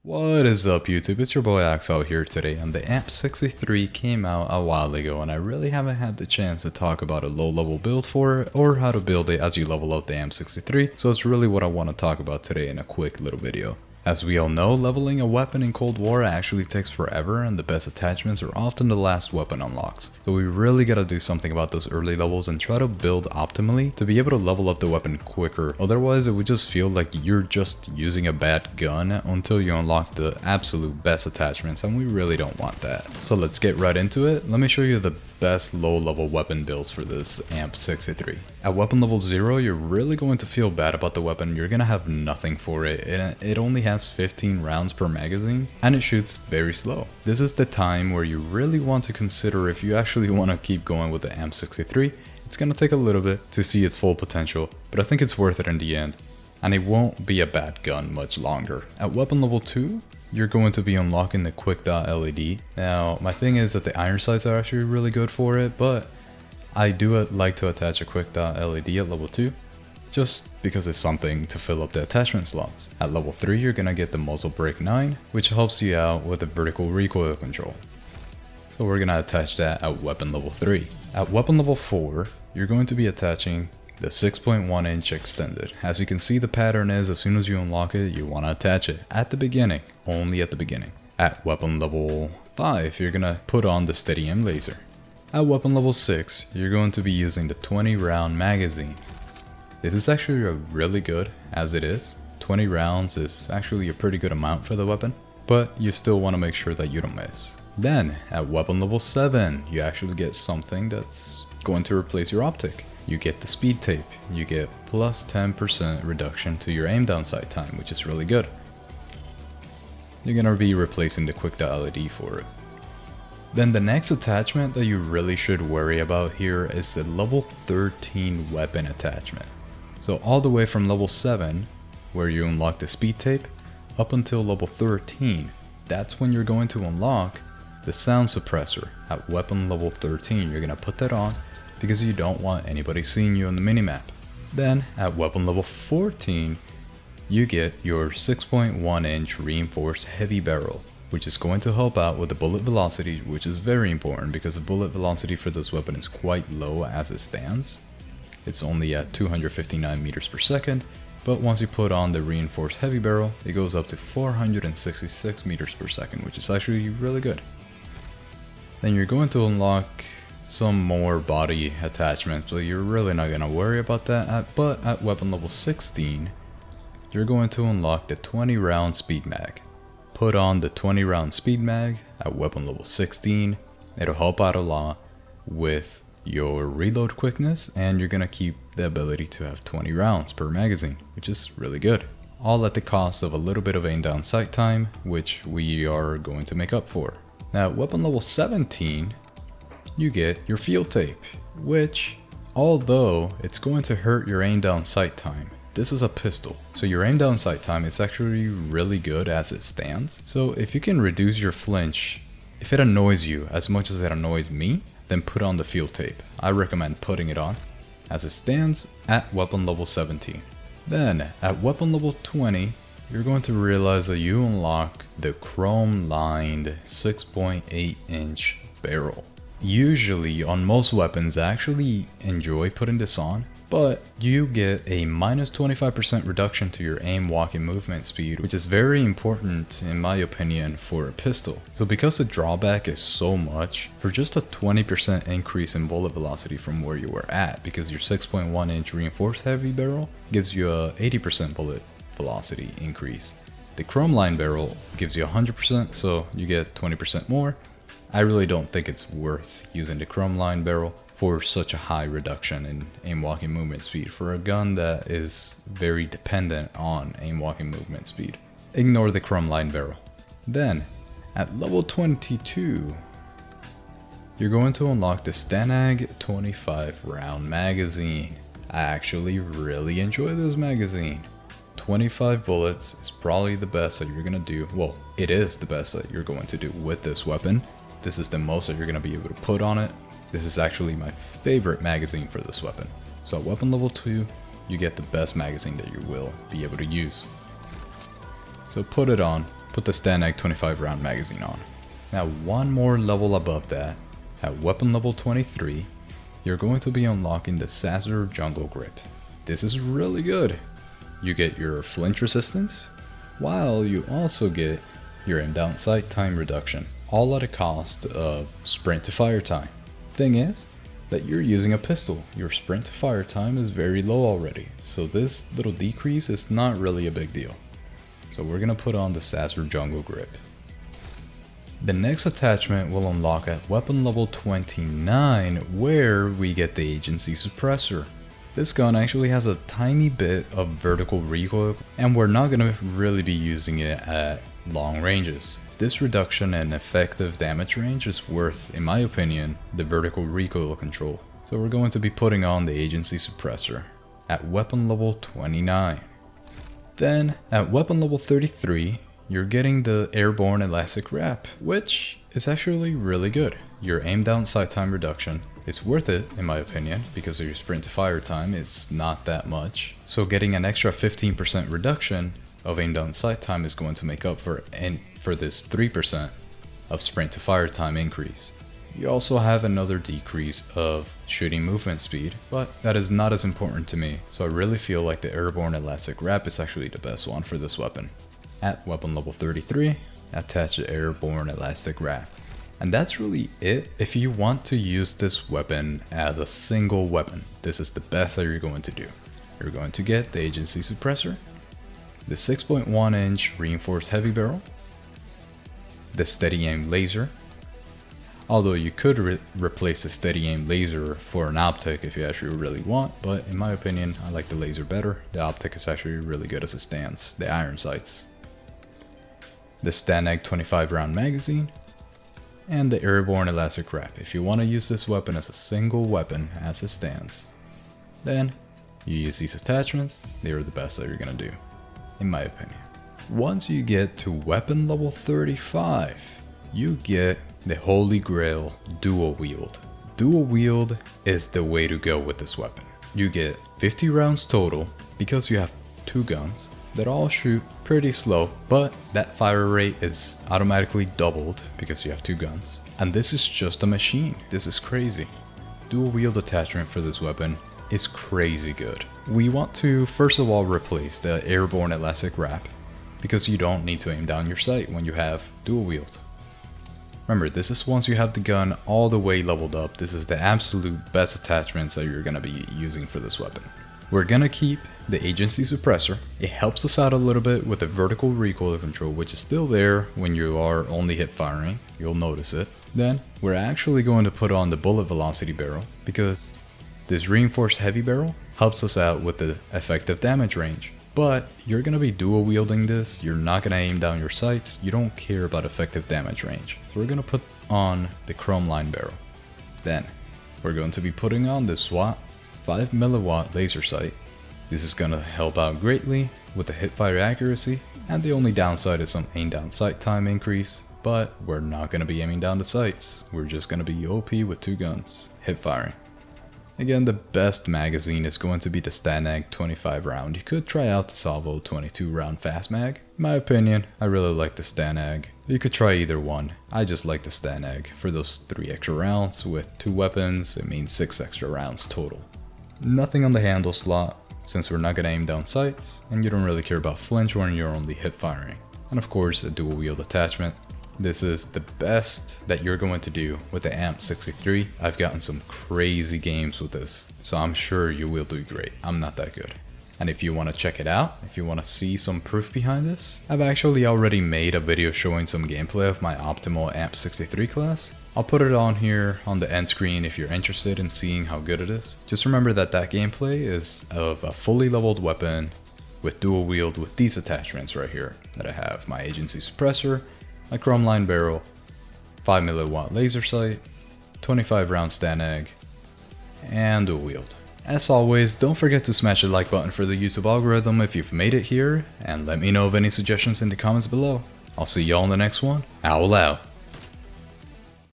What is up YouTube, it's your boy AuxOwl here today, and the AMP63 came out a while ago and I really haven't had the chance to talk about a low level build for it or how to build it as you level up the AMP63, so it's really what I want to talk about today in a quick little video. As we all know, leveling a weapon in Cold War actually takes forever and the best attachments are often the last weapon unlocks. So we really gotta do something about those early levels and try to build optimally to be able to level up the weapon quicker. Otherwise it would just feel like you're just using a bad gun until you unlock the absolute best attachments, and we really don't want that. So let's get right into it. Let me show you the best low level weapon builds for this AMP63. At weapon level 0, you're really going to feel bad about the weapon. You're gonna have nothing for it. It only has 15 rounds per magazine and it shoots very slow. This is the time where you really want to consider if you actually want to keep going with the AMP63. It's gonna take a little bit to see its full potential, but I think it's worth it in the end. And it won't be a bad gun much longer. At weapon level 2, you're going to be unlocking the quick dot LED. Now, my thing is that the iron sights are actually really good for it, but I do like to attach a quick dot LED at level 2, just because it's something to fill up the attachment slots. At level 3, you're gonna get the muzzle brake 9, which helps you out with the vertical recoil control. So we're gonna attach that at weapon level 3. At weapon level 4, you're going to be attaching the 6.1 inch extended. As you can see, the pattern is as soon as you unlock it, you want to attach it at the beginning, only at the beginning. At weapon level 5, you're gonna put on the steady aim laser. At weapon level 6, you're going to be using the 20 round magazine. This is actually really good as it is. 20 rounds is actually a pretty good amount for the weapon, but you still want to make sure that you don't miss. Then at weapon level 7, you actually get something that's going to replace your optic. You get the speed tape. You get plus 10% reduction to your aim down sight time, which is really good. You're gonna be replacing the quick dot LED for it. Then the next attachment that you really should worry about here is the level 13 weapon attachment. So all the way from level 7, where you unlock the speed tape, up until level 13, that's when you're going to unlock the sound suppressor. At weapon level 13, you're gonna put that on because you don't want anybody seeing you on the minimap. Then at weapon level 14, you get your 6.1 inch reinforced heavy barrel, which is going to help out with the bullet velocity, which is very important because the bullet velocity for this weapon is quite low as it stands. It's only at 259 meters per second, but once you put on the reinforced heavy barrel, it goes up to 466 meters per second, which is actually really good. Then you're going to unlock some more body attachments, so you're really not going to worry about that. But at weapon level 16, you're going to unlock the 20 round speed mag. Put on the 20 round speed mag at weapon level 16. It'll help out a lot with your reload quickness, and you're going to keep the ability to have 20 rounds per magazine, which is really good. All at the cost of a little bit of aim down sight time, which we are going to make up for. Now at weapon level 17, you get your field tape, which, although it's going to hurt your aim down sight time, this is a pistol, so your aim down sight time is actually really good as it stands. So if you can reduce your flinch, if it annoys you as much as it annoys me, then put on the field tape. I recommend putting it on as it stands at weapon level 17. Then at weapon level 20, you're going to realize that you unlock the chrome lined 6.8 inch barrel. Usually on most weapons I actually enjoy putting this on, but you get a minus 25% reduction to your aim, walk, and movement speed, which is very important in my opinion for a pistol. So because the drawback is so much, for just a 20% increase in bullet velocity from where you were at, because your 6.1 inch reinforced heavy barrel gives you a 80% bullet velocity increase. The chrome line barrel gives you 100%, so you get 20% more. I really don't think it's worth using the chrome line barrel for such a high reduction in aim walking movement speed for a gun that is very dependent on aim walking movement speed. Ignore the chrome line barrel. Then at level 22, you're going to unlock the Stanag 25 round magazine. I actually really enjoy this magazine. 25 bullets is probably the best that you're gonna do. Well, it is the best that you're going to do with this weapon. This is the most that you're going to be able to put on it. This is actually my favorite magazine for this weapon. So at weapon level 2, you get the best magazine that you will be able to use. So put it on, put the STANAG 25 round magazine on. Now one more level above that, at weapon level 23, you're going to be unlocking the Sazerac Jungle Grip. This is really good. You get your flinch resistance, while you also get your aim down sight time reduction, all at a cost of sprint to fire time. Thing is, that you're using a pistol. Your sprint to fire time is very low already, so this little decrease is not really a big deal. So we're gonna put on the Sazerac Jungle Grip. The next attachment will unlock at weapon level 29, where we get the Agency Suppressor. This gun actually has a tiny bit of vertical recoil, and we're not gonna really be using it at long ranges. This reduction in effective damage range is worth, in my opinion, the vertical recoil control. So we're going to be putting on the Agency Suppressor at weapon level 29. Then, at weapon level 33, you're getting the Airborne Elastic Wrap, which is actually really good. Your aim down sight time reduction is worth it, in my opinion, because of your sprint to fire time, it's not that much. So getting an extra 15% reduction of aim down sight time is going to make up for this 3% of sprint to fire time increase. You also have another decrease of shooting movement speed, but that is not as important to me, so I really feel like the Airborne Elastic Wrap is actually the best one for this weapon. At weapon level 33, attach the Airborne Elastic Wrap. And that's really it. If you want to use this weapon as a single weapon, this is the best that you're going to do. You're going to get the Agency Suppressor, the 6.1 inch reinforced heavy barrel, the steady aim laser, although you could replace the steady aim laser for an optic if you actually really want, but in my opinion I like the laser better. The optic is actually really good as it stands, the iron sights, the STANAG 25 round magazine, and the Airborne Elastic Wrap if you want to use this weapon as a single weapon as it stands. Then you use these attachments, they are the best that you're gonna do, in my opinion. Once you get to weapon level 35, you get the Holy Grail Dual Wield. Dual Wield is the way to go with this weapon. You get 50 rounds total because you have two guns that all shoot pretty slow, but that fire rate is automatically doubled because you have two guns. And this is just a machine. This is crazy. Dual wield attachment for this weapon is crazy good. We want to first of all replace the Airborne Elastic Wrap because you don't need to aim down your sight when you have dual wield. Remember, this is once you have the gun all the way leveled up. This is the absolute best attachments that you're gonna be using for this weapon. We're gonna keep the Agency Suppressor. It helps us out a little bit with the vertical recoil control, which is still there when you are only hip firing. You'll notice it. Then we're actually going to put on the bullet velocity barrel because this reinforced heavy barrel helps us out with the effective damage range. But you're gonna be dual wielding this, you're not gonna aim down your sights, you don't care about effective damage range. So we're gonna put on the chrome line barrel. Then we're going to be putting on the SWAT 5 milliwatt laser sight. This is gonna help out greatly with the hip fire accuracy, and the only downside is some aim down sight time increase, but we're not gonna be aiming down the sights, we're just gonna be OP with two guns, hip firing. Again, the best magazine is going to be the STANAG 25 round. You could try out the Salvo 22 round fast mag. In my opinion, I really like the STANAG. You could try either one. I just like the STANAG. For those 3 extra rounds with 2 weapons, it means 6 extra rounds total. Nothing on the handle slot, since we're not going to aim down sights, and you don't really care about flinch when you're only hip firing. And of course, a dual wield attachment. This is the best that you're going to do with the AMP-63. I've gotten some crazy games with this, so I'm sure you will do great. I'm not that good. And if you want to check it out, if you want to see some proof behind this, I've actually already made a video showing some gameplay of my optimal AMP-63 class. I'll put it on here on the end screen if you're interested in seeing how good it is. Just remember that that gameplay is of a fully leveled weapon with dual wield with these attachments right here that I have. My Agency Suppressor, my chrome line barrel, 5 milliwatt laser sight, 25 round STANAG, and dual wield. As always, don't forget to smash the like button for the YouTube algorithm if you've made it here, and let me know of any suggestions in the comments below. I'll see y'all in the next one. Owl out.